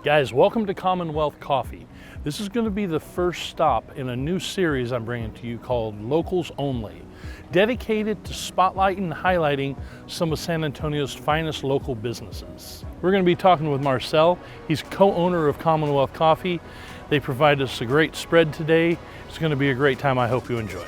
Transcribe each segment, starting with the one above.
Guys, welcome to CommonWealth Coffee. This is going to be the first stop in a new series I'm bringing to you called Locals Only, dedicated to spotlighting and highlighting some of San Antonio's finest local businesses. We're going to be talking with Marcel. He's co-owner of CommonWealth Coffee. They provide us a great spread today. It's going to be a great time. I hope you enjoy.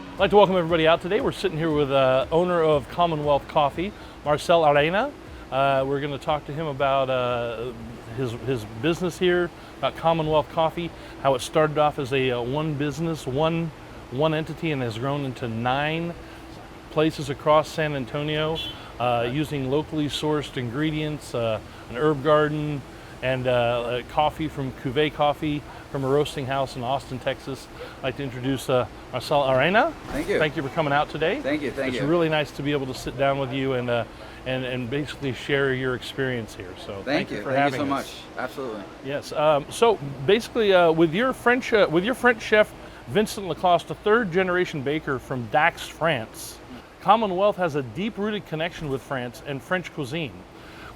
I'd like to welcome everybody out today. We're sitting here with owner of CommonWealth Coffee, Marcel and Jenna. We're going to talk to him about his business here, about CommonWealth Coffee, how it started off as a one business, one entity, and has grown into 9 places across San Antonio, using locally sourced ingredients, an herb garden, and coffee from Cuvée Coffee from a roasting house in Austin, Texas. I'd like to introduce Marcel and Jenna. Thank you. Thank you for coming out today. Thank you. It's really nice to be able to sit down with you and basically share your experience here. So thank you for having us. Thank you so much. Absolutely. Yes. So basically, with your French chef Vincent Lacoste, a third-generation baker from Dax, France, CommonWealth has a deep-rooted connection with France and French cuisine.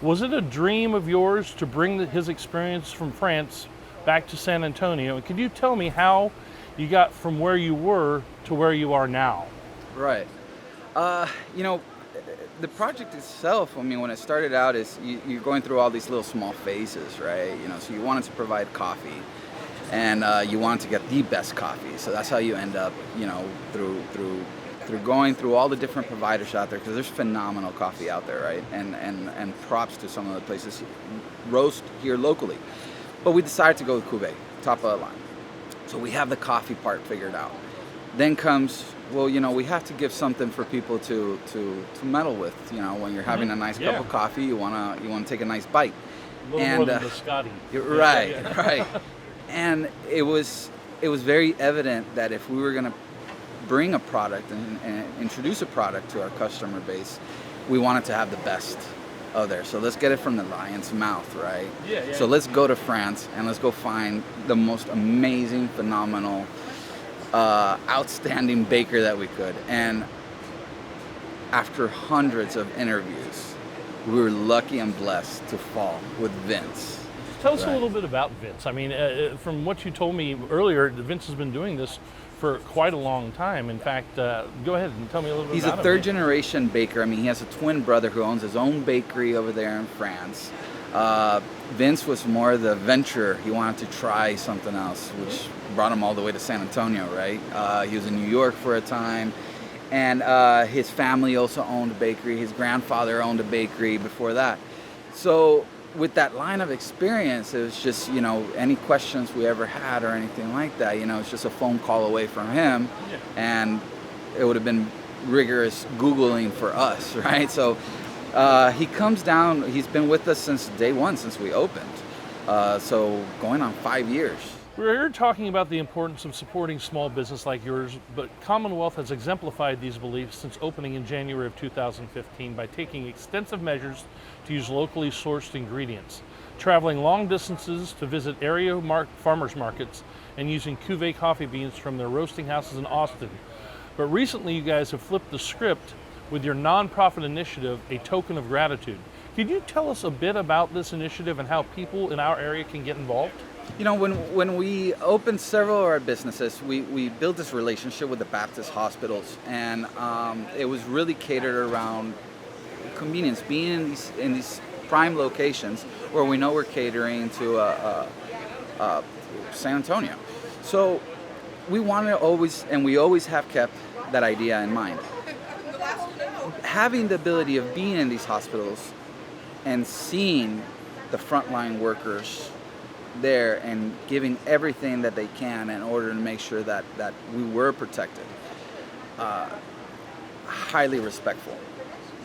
Was it a dream of yours to bring his experience from France back to San Antonio? And could you tell me how you got from where you were to where you are now? Right. The project itself, when it started out, is you're going through all these little small phases, right? So you wanted to provide coffee, and you wanted to get the best coffee. So that's how you end up, through going through all the different providers out there, because there's phenomenal coffee out there, right? And props to some of the places roast here locally. But we decided to go with Cuvée, top of the line. So we have the coffee part figured out. Then comes, we have to give something for people to meddle with. When you're having a nice cup of coffee, you wanna take a nice bite. A little more than biscotti. Right, right. And it was very evident that if we were gonna bring a product and introduce a product to our customer base, we wanted to have the best of there. So let's get it from the lion's mouth, right? Yeah. So let's go to France and let's go find the most amazing, phenomenal, outstanding baker that we could. And after hundreds of interviews, we were lucky and blessed to fall with Vince. Tell us a little bit about Vince. I mean, from what you told me earlier, Vince has been doing this for quite a long time. In fact, go ahead and tell me a little bit about him. He's a third-generation baker. He has a twin brother who owns his own bakery over there in France. Vince was more the venture. He wanted to try something else, which brought him all the way to San Antonio, right? He was in New York for a time. And his family also owned a bakery. His grandfather owned a bakery before that. So with that line of experience, it was just, any questions we ever had or anything like that, it's just a phone call away from him. Yeah. And it would have been rigorous Googling for us, right? So he comes down, he's been with us since day one, since we opened. So going on 5 years. We're here talking about the importance of supporting small business like yours, but CommonWealth has exemplified these beliefs since opening in January of 2015 by taking extensive measures to use locally sourced ingredients, traveling long distances to visit area farmers markets, and using Cuvée coffee beans from their roasting houses in Austin. But recently you guys have flipped the script with your nonprofit initiative, A Token of Gratitude. Could you tell us a bit about this initiative and how people in our area can get involved? When we opened several of our businesses, we built this relationship with the Baptist hospitals, and it was really catered around convenience, being in these prime locations where we know we're catering to San Antonio. So we wanted to we always have kept that idea in mind. Having the ability of being in these hospitals and seeing the frontline workers there and giving everything that they can in order to make sure that we were protected. Highly respectful.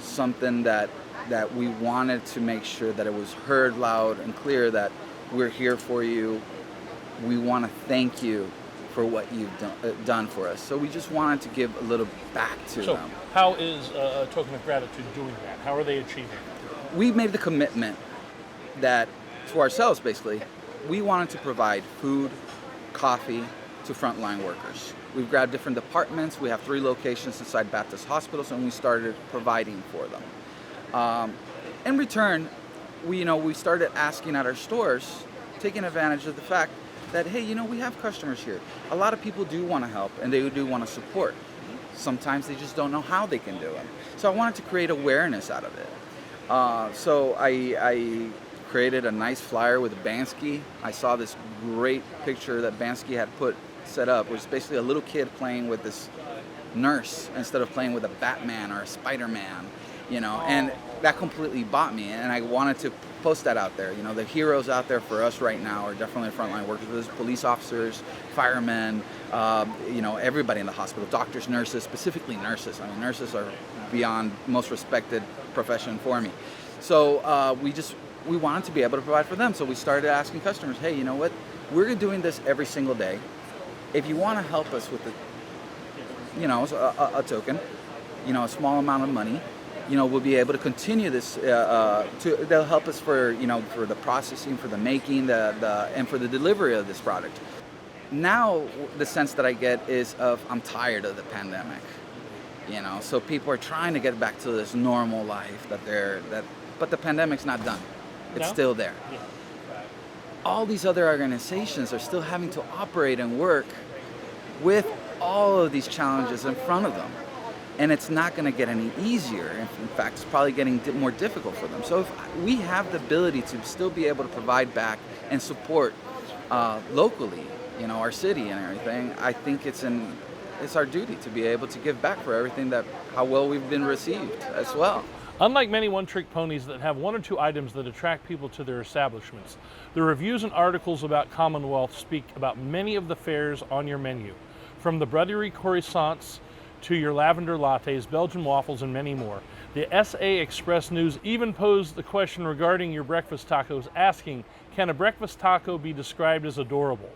Something that we wanted to make sure that it was heard loud and clear that we're here for you. We want to thank you for what you've done for us. So we just wanted to give a little back to them. So how is A Token of Gratitude doing that? How are they achieving it? We made the commitment that to ourselves, basically, we wanted to provide food, coffee, to frontline workers. We've grabbed different departments. We have 3 locations inside Baptist hospitals, and we started providing for them. In return, we started asking at our stores, taking advantage of the fact that, hey, we have customers here. A lot of people do want to help, and they do want to support. Sometimes they just don't know how they can do it. So I wanted to create awareness out of it. So I created a nice flyer with Bansky. I saw this great picture that Bansky had set up, which is basically a little kid playing with this nurse instead of playing with a Batman or a Spider-Man, and that completely bought me, and I wanted to post that out there. The heroes out there for us right now are definitely frontline workers. There's police officers, firemen, everybody in the hospital, doctors, nurses, specifically nurses. I mean, nurses are beyond most respected profession for me. So we wanted to be able to provide for them. So we started asking customers, hey, you know what? We're doing this every single day. If you want to help us with a token, a small amount of money, we'll be able to continue this. They'll help us for the processing, for the making, and for the delivery of this product. Now, the sense that I get is I'm tired of the pandemic. So people are trying to get back to this normal life but the pandemic's not done. It's still there. Yeah. All these other organizations are still having to operate and work with all of these challenges in front of them. And it's not going to get any easier. In fact, it's probably getting more difficult for them. So if we have the ability to still be able to provide back and support locally, our city and everything, I think it's our duty to be able to give back for everything how well we've been received as well. Unlike many one-trick ponies that have 1 or 2 items that attract people to their establishments, the reviews and articles about CommonWealth speak about many of the fares on your menu, from the buttery croissants to your lavender lattes, Belgian waffles, and many more. The SA Express News even posed the question regarding your breakfast tacos, asking, can a breakfast taco be described as adorable?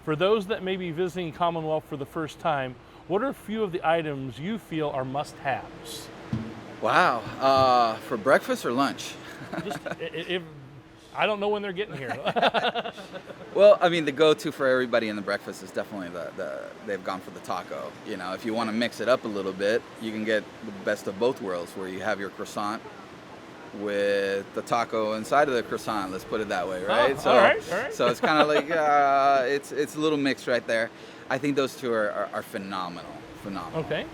For those that may be visiting CommonWealth for the first time, what are a few of the items you feel are must-haves? Wow, for breakfast or lunch? I don't know when they're getting here. Well, I mean, the go-to for everybody in the breakfast is definitely they've gone for the taco. If you want to mix it up a little bit, you can get the best of both worlds, where you have your croissant with the taco inside of the croissant. Let's put it that way, right? Oh, all right. So it's kind of like it's a little mix right there. I think those two are phenomenal. Okay.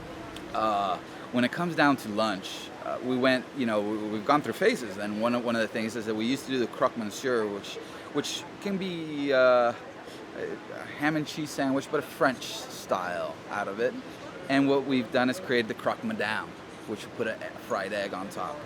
When it comes down to lunch, we went, we've gone through phases, and one of the things is that we used to do the croque monsieur, which can be a ham and cheese sandwich, but a French style out of it. And what we've done is created the croque madame, which we put a fried egg on top.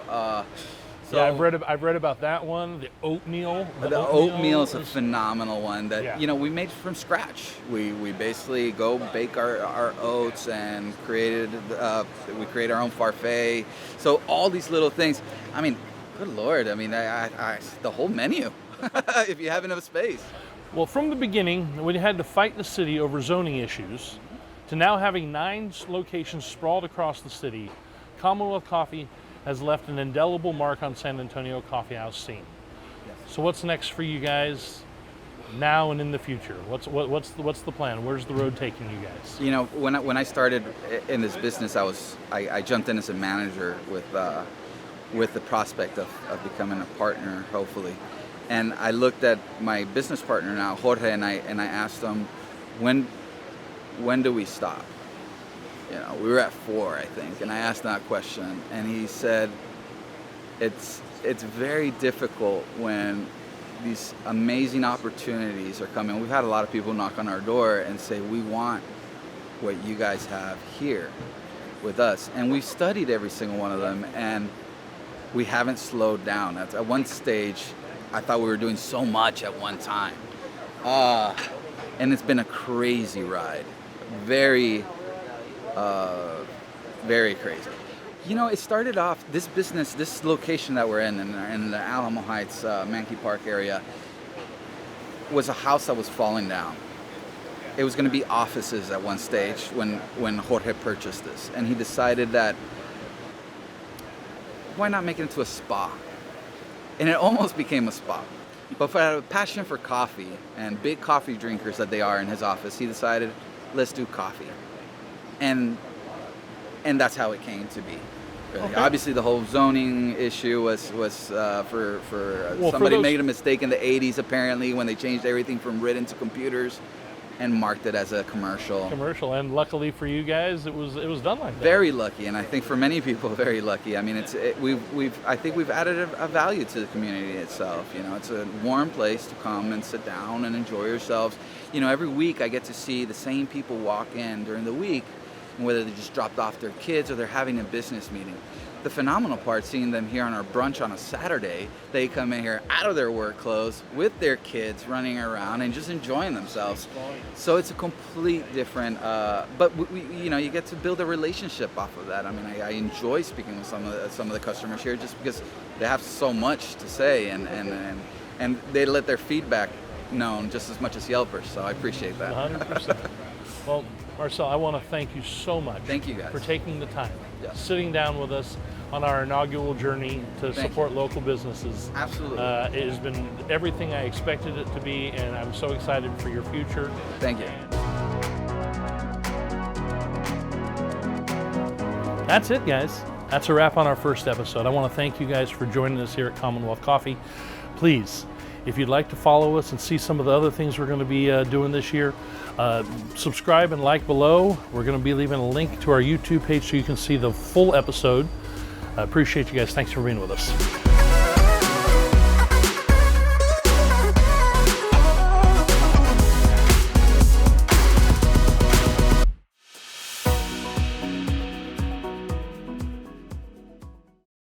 Yeah, I've read about that one. The oatmeal. The oatmeal is a phenomenal one that we made from scratch. We basically go bake our oats and we create our own parfait. So all these little things. I mean, good Lord. I mean, the whole menu. If you have enough space. Well, from the beginning, when you had to fight the city over zoning issues, to now having 9 locations sprawled across the city, CommonWealth Coffee has left an indelible mark on San Antonio Coffeehouse scene. Yes. So what's next for you guys now and in the future? What's the plan? Where's the road taking you guys? When I started in this business, I jumped in as a manager with the prospect of becoming a partner, hopefully. And I looked at my business partner now, Jorge, and I asked him, when do we stop? We were at 4, I think, and I asked that question, and he said, it's very difficult when these amazing opportunities are coming. We've had a lot of people knock on our door and say, we want what you guys have here with us. And we've studied every single one of them, and we haven't slowed down. At one stage, I thought we were doing so much at one time. And it's been a crazy ride. Very crazy. It started off, this business, this location that we're in the Alamo Heights, Mankey Park area, was a house that was falling down. It was going to be offices at one stage when Jorge purchased this. And he decided that, why not make it into a spa? And it almost became a spa. But for a passion for coffee and big coffee drinkers that they are in his office, he decided, let's do coffee. And that's how it came to be. Really. Okay. Obviously, the whole zoning issue was somebody made a mistake in the 80s, apparently, when they changed everything from written to computers and marked it as a commercial. And luckily for you guys, it was done like that. Very lucky, and I think for many people, very lucky. I mean, I think we've added a value to the community itself. You know, it's a warm place to come and sit down and enjoy yourselves. You know, every week I get to see the same people walk in during the week, whether they just dropped off their kids or they're having a business meeting. The phenomenal part, seeing them here on our brunch on a Saturday, they come in here out of their work clothes with their kids running around and just enjoying themselves. So it's a complete different, but you get to build a relationship off of that. I mean, I enjoy speaking with some of the customers here just because they have so much to say and they let their feedback known just as much as Yelpers. So I appreciate that. 100%. Well, Marcel, I want to thank you so much. Thank you guys for taking the time, Yes. sitting down with us on our inaugural journey to support local businesses. Absolutely. It has been everything I expected it to be, and I'm so excited for your future. Thank you. That's it, guys. That's a wrap on our first episode. I want to thank you guys for joining us here at CommonWealth Coffee. Please, if you'd like to follow us and see some of the other things we're going to be doing this year, subscribe and like below. We're going to be leaving a link to our YouTube page so you can see the full episode. I appreciate you guys. Thanks for being with us.